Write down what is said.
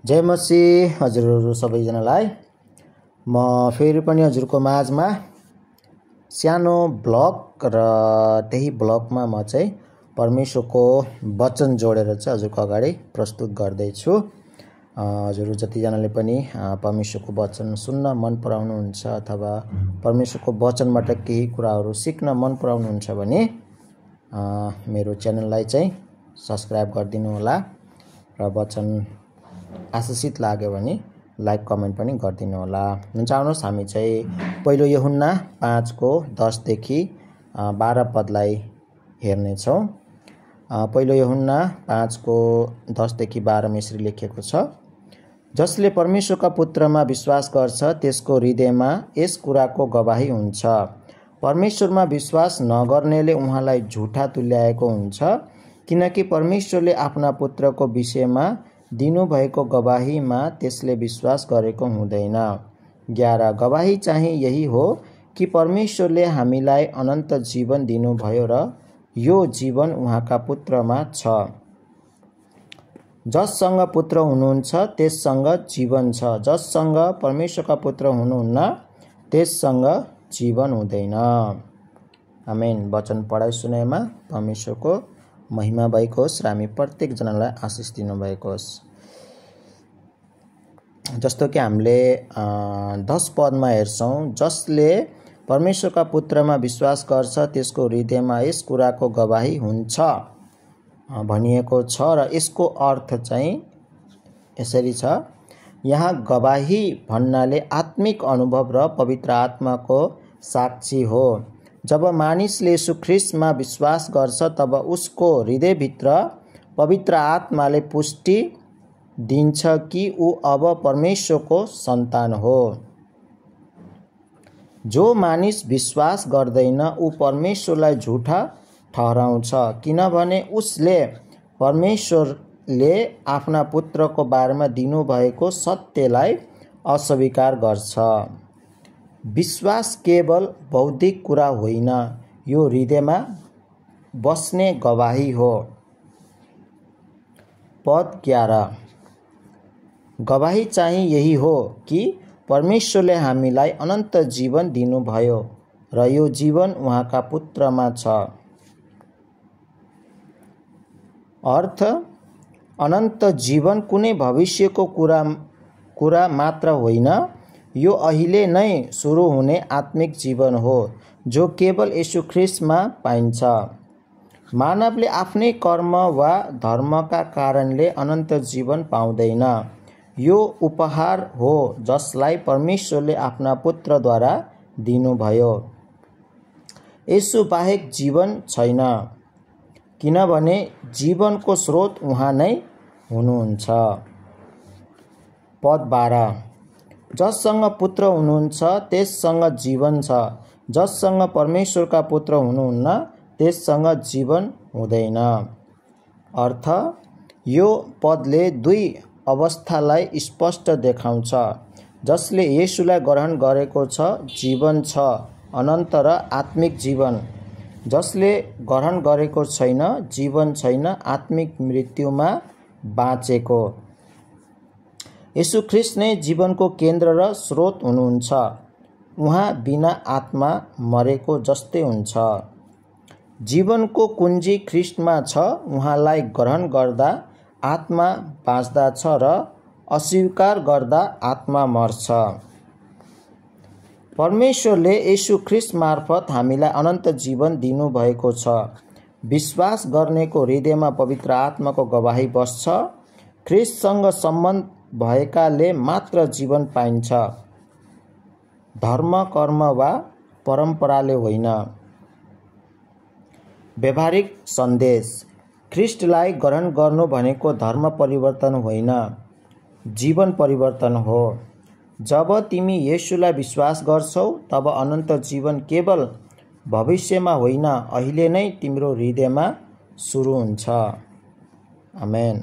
जय मसीह हजुरहरु सबैजनालाई। म फेरि पनि हजुरको माझमा सानो ब्लग र त्यही ब्लगमा म चाहिँ परमेश्वरको वचन जोडेर चाहिँ हजुरको अगाडि प्रस्तुत गर्दै छु। हजुरहरु जतिजनाले पनि परमेश्वरको वचन सुन्न मन पराउनुहुन्छ अथवा परमेश्वरको वचनबाट केही कुराहरू सिक्न मन पराउनुहुन्छ भने मेरो च्यानललाई चाहिँ सब्स्क्राइब गरिदिनु होला र वचन आशिषित लाग्यो भने लाइक कमेन्ट पनि गरिदिनु होला। हुन्छ, आउनुहोस् हामी चाहिँ पहिलो यूहन्ना 5 को 10 देखि 12 पदलाई हेर्ने छौं। पहिलो यूहन्ना 5 को 10 देखि 12 मा यसरी लेखिएको छ। जसले परमेश्वरका पुत्रमा विश्वास गर्छ त्यसको हृदयमा यस कुराको गवाही हुन्छ। परमेश्वरमा विश्वास नगर्नेले उहाँलाई झुठा तुल्याएको हुन्छ, किनकि परमेश्वरले आफ्ना पुत्रको विषयमा दिनुभएको गवाहीमा त्यसले विश्वास गरेको हुँदैन। 11 गवाही चाहिँ यही हो कि परमेश्वरले हामीलाई अनन्त जीवन दिनुभयो र यो जीवन उहाँका पुत्रमा छ। जससँग पुत्र हुनुहुन्छ त्यससँग जीवन छ, जससँग परमेश्वरका पुत्र हुनुहुन्न त्यससँग जीवन हुँदैन। आमेन। वचन पढाइ सुनाइमा परमेश्वरको महिमा भएको होस् र हामी प्रत्येक जनालाई आशिष दिनु भएको होस्। जस्तो कि हामीले 10 पदमा हेर्छौं, जसले परमेश्वरका पुत्रमा विश्वास गर्छ त्यसको हृदयमा यस कुराको गवाही हुन्छ भनिएको छ र यसको अर्थ चाहिँ यसरी छ। यहाँ गवाही भन्नाले आत्मिक अनुभव र पवित्र आत्माको साक्षी हो। जब मानिसले येशू ख्रीष्टमा विश्वास गर्छ तब उसको हृदयभित्र पवित्र आत्माले पुष्टि दिन्छ कि ऊ अब परमेश्वरको सन्तान हो। जो मानिस विश्वास गर्दैन ऊ परमेश्वरलाई झुठा ठहराउँछ, किनभने उसले परमेश्वरले आफ्ना पुत्रको बारेमा दिनुभएको सत्यलाई अस्वीकार गर्छ। विश्वास केवल बौद्धिक कुरा होइन, यो हृदयमा बस्ने गवाही हो। पद 11 गवाही चाहिँ यही हो कि परमेश्वरले हामीलाई अनन्त जीवन दिनुभयो र यो जीवन उहाँका पुत्रमा छ। अर्थ अनन्त जीवन कुनै भविष्यको कुरा मात्र होइन, यो अहिले नै सुरु हुने आत्मिक जीवन हो जो केवल येशू ख्रीष्टमा पाइन्छ। मानवले आफ्नै कर्म वा धर्मका कारणले अनन्त जीवन पाउँदैन। यो उपहार हो जसलाई परमेश्वरले आफ्ना पुत्रद्वारा दिनुभयो। येशू बाहेक जीवन छैन, किनभने जीवनको स्रोत उहाँ नै हुनुहुन्छ। पद 12 जससँग पुत्र हुनुहुन्छ त्यससँग जीवन छ, जससँग परमेश्वरका पुत्र हुनुहुन्न त्यससँग जीवन हुँदैन। अर्थ यो पदले दुई अवस्थालाई स्पष्ट देखाउँछ। जसले येशूलाई ग्रहण गरेको छ जीवन छ, अनन्त र आत्मिक जीवन। जसले ग्रहण गरेको छैन जीवन छैन, आत्मिक मृत्युमा बाँचेको। येशू ख्रीष्ट नै जीवनको केन्द्र र स्रोत हुनुहुन्छ। उहाँ बिना आत्मा मरेको जस्तै हुन्छ। जीवनको कुञ्जी ख्रीष्टमा छ। उहाँलाई ग्रहण गर्दा आत्मा बाँच्दछ र अस्वीकार गर्दा आत्मा मर्छ। परमेश्वरले येशू ख्रीष्ट मार्फत हामीलाई अनन्त जीवन दिनुभएको छ। विश्वास गर्नेको हृदयमा पवित्र आत्माको गवाही बस्छ। ख्रीष्टसँग सम्बन्ध भएकाले मात्र जीवन पाइन्छ, धर्म कर्म वा परम्पराले होइन। व्यावहारिक सन्देश ख्रीष्टलाई ग्रहण गर्नु भनेको धर्म परिवर्तन होइन, जीवन परिवर्तन हो। जब तिमी येशूलाई विश्वास गर्छौ तब अनन्त जीवन केवल भविष्यमा होइन, अहिले नै तिम्रो हृदयमा सुरु हुन्छ। आमेन।